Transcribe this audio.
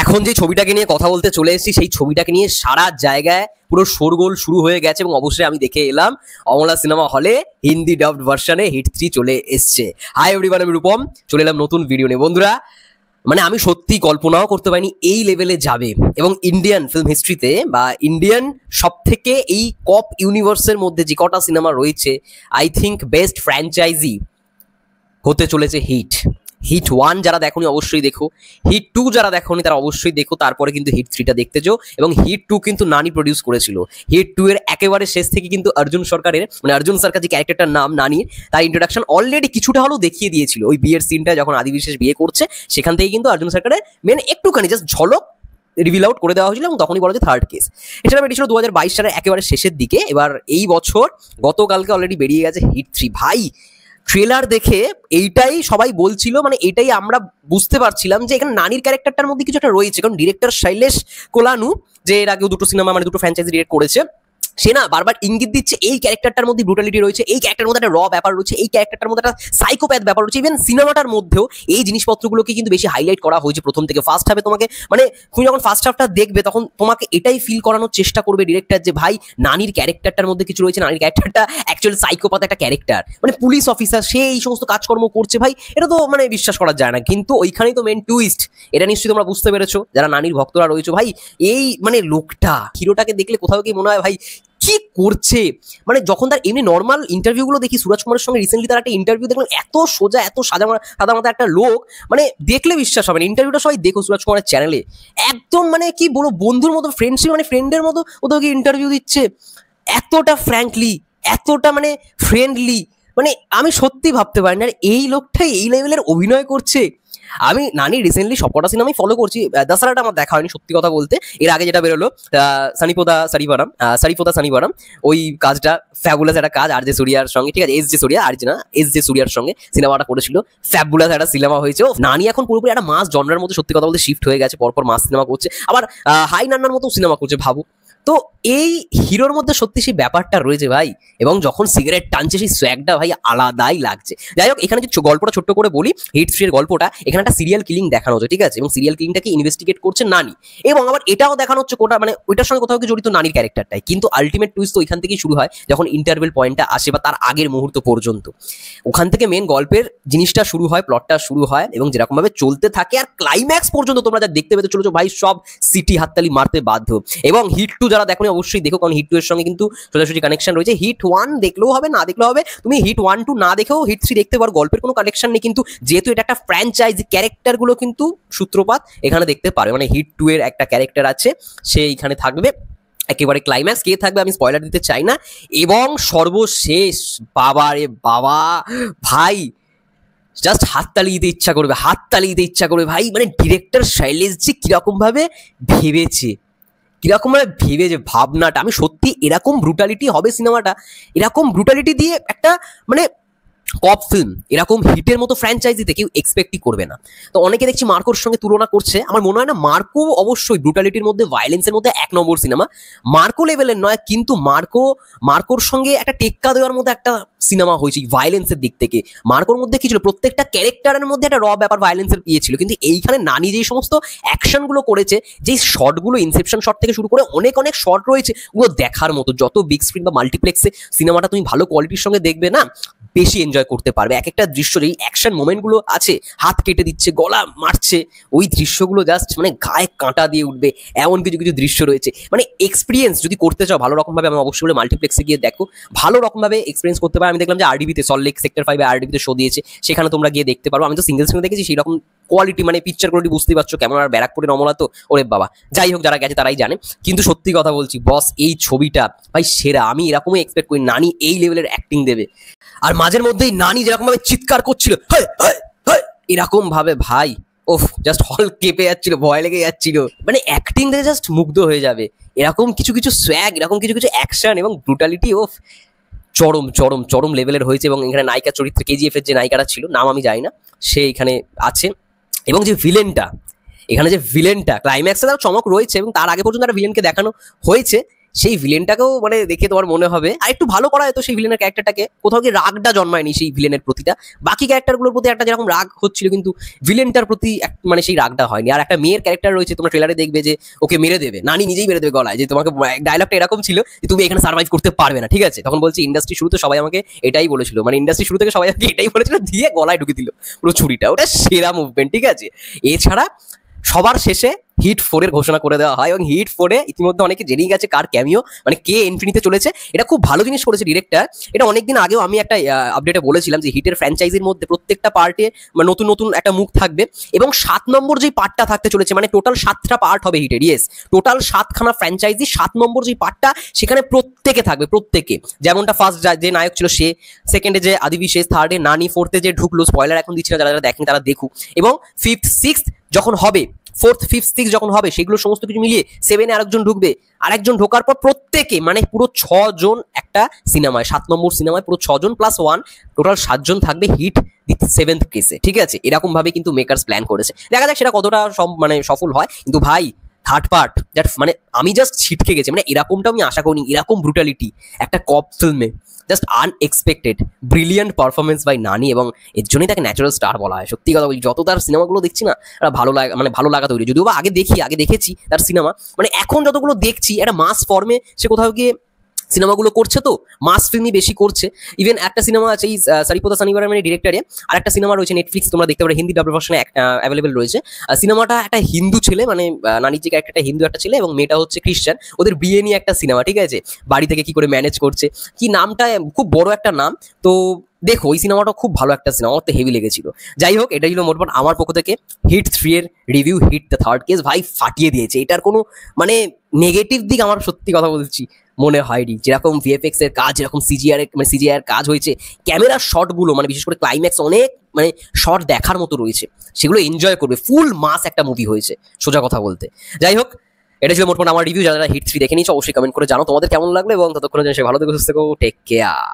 এখন যে ছবিটাকে নিয়ে কথা বলতে চলে এসেছি সেই ছবিটাকে নিয়ে সারা জায়গায় পুরো শোরগোল শুরু হয়ে গেছে এবং অবশ্যই আমি দেখে এলাম অমলা সিনেমা হলে হিন্দি ডাবড ভার্সনে হিট 3 চলে এসছে। হাই এভরিওয়ান, আমি রূপম, চলে এলাম নতুন ভিডিও নিয়ে। বন্ধুরা, মানে আমি সত্যি কল্পনাও করতে পারিনি এই লেভেলে যাবে এবং ইন্ডিয়ান ফিল্ম হিস্ট্রিতে বা ইন্ডিয়ান সব থেকে এই কপ ইউনিভার্সের মধ্যে যে কটা সিনেমা রয়েছে, আই থিঙ্ক বেস্ট ফ্র্যাঞ্চাইজি হতে চলেছে হিট। হিট 1 যারা দেখোনি অবশ্যই দেখো, হিট 2 যারা দেখোনি তারা অবশ্যই দেখো, তারপরে কিন্তু হিট 3টা দেখতে যাও। এবং হিট 2 কিন্তু নানি প্রডিউস করেছিল। হিট 2 এর একেবারে শেষ থেকে কিন্তু অর্জুন সরকারের, মানে অর্জুন সরকার যে ক্যারেক্টারটার নাম নানির, তার ইন্ট্রোডাকশন অলরেডি কিছুটা হলেও দেখিয়ে দিয়েছিল। ওই বিয়ের সিনটা যখন আদি বিশেষ বিয়ে করছে সেখান থেকে কিন্তু অর্জুন সরকারের মেন একটুখানি জাস্ট ঝলক রিভিল আউট করে দেওয়া হয়েছিল এবং তখনই বলা যে থার্ড কেস। এছাড়া বেরিয়েছিল 2022 সালের একেবারে শেষের দিকে। এবার এই বছর গতকালকে অলরেডি বেরিয়ে গেছে হিট 3। ভাই, ট্রেলার দেখে এইটাই সবাই বলছিল, মানে এটাই আমরা বুঝতে পারছিলাম যে এখানে নানির ক্যারেক্টারটার মধ্যে কিছু একটা রয়েছে। কারণ ডিরেক্টর শৈলেশ কোলানু, যে এর আগেও দুটো সিনেমা মানে দুটো ফ্র্যাঞ্চাইজি ডিরেক্ট করেছে, সে না বারবার ইঙ্গিত দিচ্ছে এই ক্যারেক্টারটার মধ্যে ব্রুটালিটি রয়েছে, এই ক্যারেক্টারের মধ্যে একটা র ব্যাপার রয়েছে, এই ক্যারেক্টারটার মধ্যে একটা সাইকোপ্যাথ ব্যাপার রয়েছে। ইভেন সিনেমাটার মধ্যেও এই জিনিসপত্রগুলোকে কিন্তু বেশি হাইলাইট করা হয়েছে প্রথম থেকে। ফার্স্ট হাফে তোমাকে, মানে তুমি যখন ফার্স্ট হাফটা দেখবে তখন তোমাকে এটাই ফিল করানোর চেষ্টা করবে ডিরেক্টর যে ভাই নানির ক্যারেক্টারটার মধ্যে কিছু রয়েছে, নানির ক্যারেক্টারটা অ্যাকচুয়ালি সাইকোপ্যাথ একটা ক্যারেক্টার, মানে পুলিশ অফিসার, সে এই সমস্ত কাজকর্ম করছে। ভাই এটা তো মানে বিশ্বাস করা যায় না, কিন্তু ওইখানেই তো মেন টুইস্ট। এটা নিশ্চয়ই তোমরা বুঝতে পেরেছো যারা নানির ভক্তরা রয়েছে। ভাই এই মানে লোকটা, হিরোটাকে দেখলে কোথাও কি মনে হয় ভাই কি করছে। মানে যখন তার এমনি নর্মাল ইন্টারভিউগুলো দেখি, সুরাজ কুমারের সঙ্গে রিসেন্টলি তার একটা ইন্টারভিউ দেখলাম, এত সোজা এত সাদা মাথা একটা লোক, মানে দেখলে বিশ্বাস হবে না। ইন্টারভিউটা সবাই দেখো সুরাজ কুমারের চ্যানেলে, একদম মানে কি বলবো, বন্ধুর মতো, ফ্রেন্ডশিপ মানে ফ্রেন্ডের মতো ওদেরকে ইন্টারভিউ দিচ্ছে, এতটা ফ্র্যাঙ্কলি, এতটা মানে ফ্রেন্ডলি। মানে আমি সত্যি ভাবতে পারি না এই লোকটাই এই লেভেলের অভিনয় করছে। আমি নানি রিসেন্টলি সবকটা সিনেমাই ফলো করছি, দশরাটা আমার দেখা হয়নি সত্যি কথা বলতে। এর আগে যেটা বেরোলো সারিপোদা সানিবারাম, ওই কাজটা ফ্যাবুলাস একটা কাজ আর জে সুরিয়ার সঙ্গে, ঠিক আছে, এস জে সুরিয়ার সঙ্গে সিনেমাটা করেছিল, ফ্যাবুলাস একটা সিনেমা হয়েছে। নানি এখন পুরোপুরি একটা মাস জনরার মধ্যে সত্যি কথা বলতে শিফট হয়ে গেছে, পরপর মাস সিনেমা করছে, আবার হাই নান্নার মতো সিনেমা করছে, ভাবো তো এই হিরোর মধ্যে সত্যি সেই ব্যাপারটা রয়েছে ভাই। এবং যখন সিগারেট টানছে সেই সোয়াগটা ভাই আলাদাই লাগছে। যাই হোক, এখানে যে গল্পটা ছোট্ট করে বলি, হিট 3 এর গল্পটা, এখানে একটা সিরিয়াল কিলিং দেখানো হচ্ছে, ঠিক আছে, এবং সিরিয়াল কিলিংটাকে ইনভেস্টিগেট করছে নানি, এবং আবার এটাও দেখানো হচ্ছে কোটা মানে ওইটার সঙ্গে কোথাও কি জড়িত নানির ক্যারেক্টারটাই। কিন্তু আলটিমেট টুইস্ট তো ওইখান থেকেই শুরু হয় যখন ইন্টারভেল পয়েন্টটা আসে বা তার আগের মুহূর্ত পর্যন্ত। ওখান থেকে মেন গল্পের জিনিসটা শুরু হয়, প্লটটা শুরু হয় এবং যেরকম ভাবে চলতে থাকে আর ক্লাইম্যাক্স পর্যন্ত তোমরা যা দেখতে পেতে চলেছো ভাই, সব সিটি হাততালি মারতে বাধ্য। এবং হিট 2 যারা দেখোনি অবশ্যই দেখো, কারণ হিট 2 এর সঙ্গে কিন্তু সোজাসুজি কানেকশন রয়েছে। হিট 1 দেখলেও হবে, না দেখলেও হবে, তুমি হিট 1 2 না দেখেও হিট 3 দেখতে পারো, গল্পের কোনো কানেকশন নেই, কিন্তু যেহেতু এটা একটা ফ্র্যাঞ্চাইজি, ক্যারেক্টারগুলো কিন্তু সূত্রপাত এখানে দেখতে পারো। মানে হিট 2 এর একটা ক্যারেক্টার আছে, সে এখানে থাকবে একেবারে ক্লাইম্যাক্স, কে থাকবে আমি স্পয়লার দিতে চাই না। এবং সর্বশেষ, বাবা রে বাবা ভাই, জাস্ট হাততালি দিতে ইচ্ছা করবে ভাই। মানে ডিরেক্টর শৈলেশ জি কিরকম ভাবে ভেবেছে, ভাবনাটা, আমি সত্যি এরকম ব্রুটালিটি হবে সিনেমাটা, এরকম ব্রুটালিটি দিয়ে একটা মানে কপ ফিল্ম এরকম হিটের মতো ফ্র্যাঞ্চাইজিতে কেউ এক্সপেক্টই করবে না। তো অনেকে দেখছি মার্কোর সঙ্গে তুলনা করছে, আমার মনে হয় না মার্কো অবশ্যই ব্রুটালিটির মধ্যে, ভায়োলেন্সের মধ্যে 1 নম্বর সিনেমা, মার্কো লেভেলের নয়, কিন্তু মার্কোর সঙ্গে একটা টেক্কা দেওয়ার মধ্যে একটা সিনেমা হয়েছে ভায়োলেন্সের দিক থেকে। মার্কোর মধ্যে কি ছিল, প্রত্যেকটা ক্যারেক্টারের মধ্যে একটা র ব্যাপার ভায়োলেন্সের ছিল, কিন্তু এইখানে নানি যেই সমস্ত অ্যাকশনগুলো করেছে, যেই শটগুলো, ইনসেপশন শট থেকে শুরু করে অনেক শট রয়েছে, ওগুলো দেখার মতো। যত বিগ স্ক্রিন বা মাল্টিপ্লেক্সে সিনেমাটা তুমি ভালো কোয়ালিটির সঙ্গে দেখবে না, বেশি এনজয় করতে পারবে। এক একটা দৃশ্য, যেই অ্যাকশন মোমেন্টগুলো আছে, হাত কেটে দিচ্ছে, গলা মারছে, ওই দৃশ্যগুলো জাস্ট মানে গায়ে কাঁটা দিয়ে উঠবে, এমন কিছু দৃশ্য রয়েছে। মানে এক্সপিরিয়েন্স যদি করতে চাও ভালো রকমভাবে, আমি অবশ্যই বলে মাল্টিপ্লেক্সে গিয়ে দেখো, ভালো রকমভাবে এক্সপিরিয়েন্স করতে পারো। আমি দেখলাম যে আরডিবিতে, সল্টলেক সেক্টর 5 আরডিবিতে শো দিয়েছে, সেখানে তোমরা গিয়ে দেখতে পারো। আমি তো সিঙ্গেল স্ক্রিনে দেখেছি, সেই রকম কোয়ালিটি, মানে পিকচার কোয়ালিটি বুঝতেই পারছো কেমন। আর ব্যারাকপুরের অমলা তো ওরে বাবা, যাই হোক, যারা গেছে তারাই জানে। কিন্তু সত্যি কথা বলছি বস, এই ছবিটা ভাই সেরা। আমি এরকমই এক্সপেক্ট করি নানি এই লেভেলের অ্যাক্টিং দেবে। আর মাঝের মধ্যেই নানি যেরকম ভাবে চিৎকার করছিল এরকম ভাবে ভাই, ওফ, জাস্ট হল কেঁপে যাচ্ছিল, ভয় লেগে যাচ্ছিল। মানে অ্যাক্টিং দেখে জাস্ট মুগ্ধ হয়ে যাবে। এরকম কিছু সোয়াগ, এরকম কিছু অ্যাকশন এবং ব্রুটালিটি, ওফ, চরম লেভেলের হয়েছে। এবং এখানে নায়িকা চরিত্রে কেজিএফ এর যে নায়িকাটা ছিল, নাম আমি জানি না, সে এখানে আছে। এবং যে ভিলেনটা, এখানে যে ভিলেনটা ক্লাইম্যাক্সে তার চমক রয়েছে, এবং তার আগে পর্যন্ত একটা ভিলেনকে দেখানো হয়েছে, সেই ভিলেনটাকেও মানে দেখে তোমার মনে হবে আর একটু ভালো করা হয়তো সেই ভিলেনের ক্যারেক্টারটাকে, কোথাও কি রাগটা জন্মায়নি সেই ভিলেনের প্রতিটা। বাকি ক্যারেক্টারগুলোর প্রতি একটা যেরকম রাগ হচ্ছিল, কিন্তু ভিলেনটার প্রতি মানে সেই রাগটা হয়নি। আর একটা মেয়ের ক্যারেক্টার রয়েছে, তোমরা ট্রেলারে দেখবে যে ওকে মেরে দেবে, নানি নিজেই মেরে দেবে গলায়, যে তোমাকে ডায়লগটা এরকম ছিল যে তুমি এখানে সার্ভাইভ করতে পারবে না, ঠিক আছে। তখন বলছি ইন্ডাস্ট্রি শুরুতে সবাই আমাকে এটাই বলেছিল, মানে ইন্ডাস্ট্রি শুরু থেকে সবাই আমাকে এটাই বলেছিল, দিয়ে গলায় ঢুকে দিল পুরো ছুরিটা। ওটা সেরা মুভমেন্ট, ঠিক আছে। এছাড়া সবার শেষে হিট 4 এর ঘোষণা করে দেওয়া হয় এবং হিট 4 এ ইতিমধ্যে অনেকে জেনেই গেছে কার ক্যামিও, মানে কে এন্ট্রি নিতে চলেছে। এটা খুব ভালো জিনিস করেছে ডিরেক্টর। এটা অনেকদিন আগেও আমি একটা আপডেটে বলেছিলাম যে হিটের ফ্র্যাঞ্চাইজির মধ্যে প্রত্যেকটা পার্টে নতুন নতুন একটা মুখ থাকবে এবং 7 নম্বর যেই পার্টটা থাকতে চলেছে, মানে টোটাল 7টা পার্ট হবে হিটের, ইয়েস টোটাল 7খানা ফ্র্যাঞ্চাইজি, 7 নম্বর যেই পার্টটা সেখানে প্রত্যেকে থাকবে, প্রত্যেকে। যেমনটা ফার্স্ট যে নায়ক ছিল সে, সেকেন্ডে যে আদি বিশেষ, থার্ডে নানি, ফোর্থে যে ঢুকলো, স্পয়লার এখন দিচ্ছি না, যারা যারা দেখেনি তারা দেখুক, এবং ফিফথ সিক্সথ যখন হবে, 4th 5th 6th যখন হবে, সেগুলো সমস্ত কিছু মিলিয়ে 7 এ আরেকজন ঢুকবে, আরেকজন ঢোকার পর প্রত্যেকে মানে পুরো 6 জন একটা সিনেমায়, 7 নম্বর সিনেমায় পুরো 6 জন প্লাস 1 টোটাল 7 জন থাকবে হিট 7th কেসে, ঠিক আছে। এরকম ভাবে কিন্তু মেকার্স প্ল্যান করেছে, দেখা যাক সেটা কতটা মানে সফল হয়। কিন্তু ভাই থার্ড পার্ট দ্যাট মানে আমি জাস্ট ছিটকে গেছি, মানে এরকমটা আমি আশা করিনি, এরকম ব্রুটালিটি একটা কপ ফিল্মে, just unexpected brilliant performance by Nani, এবং এর জন্যই তাকে ন্যাচারাল স্টার বলা হয়। সত্যি কথা বলি, যত তার সিনেমাগুলো দেখছি না ভালো লাগা, মানে ভালো লাগা তৈরি, যদিও বা আগে দেখেছি তার সিনেমা, মানে এখন যতগুলো দেখছি একটা মাস ফর্মে সে কোথাও গিয়ে সিনেমাগুলো করছে, তো মাস ফিল্মই বেশি করছে। ইভেন একটা সিনেমা আছে এই সারিপোতা শনিবারের মানে ডিরেক্টরে, আর একটা সিনেমা রয়েছে নেটফ্লিক্স, তোমরা দেখতে পারো, হিন্দি ডাব ভার্সনে অ্যাভেলেবেল রয়েছে। সিনেমাটা একটা হিন্দু ছেলে, মানে নানির যে ক্যারেক্টারটা হিন্দু একটা ছেলে এবং মেয়েটা হচ্ছে খ্রিস্টান, ওদের বিয়ে নিয়ে একটা সিনেমা, ঠিক আছে। বাড়ি থেকে কি করে ম্যানেজ করছে, কি নামটা খুব বড় একটা নাম, তো দেখো ওই সিনেমাটা খুব ভালো একটা সিনেমা, আমার তো হেভি লেগেছিল। যাই হোক, এটা ছিল মোটমাট আমার পক্ষ থেকে হিট 3 এর review. Hit the third case ভাই ফাটিয়ে দিয়েছে, এটার কোনো মানে নেগেটিভ দিক আমার সত্যি কথা বলছি মনে হয়নি। যেরকম ভিএফএক্স এর কাজ, যেরকম সিজিআই এর কাজ হয়েছে, ক্যামেরার শটগুলো মানে বিশেষ করে ক্লাইম্যাক্স অনেক মানে শট দেখার মতো রয়েছে, সেগুলো এনজয় করবে, ফুল মাস একটা মুভি হয়েছে সোজা কথা বলতে। যাই হোক, এটা ছিল মোটমাট আমার রিভিউ। যারা হিট 3 দেখে নিয়েছো অবশ্যই কমেন্ট করে জানো তোমাদের কেমন লাগলো, এবং ততক্ষণে সে ভালো থেকো, সুস্থ থেকো, টেক কেয়ার।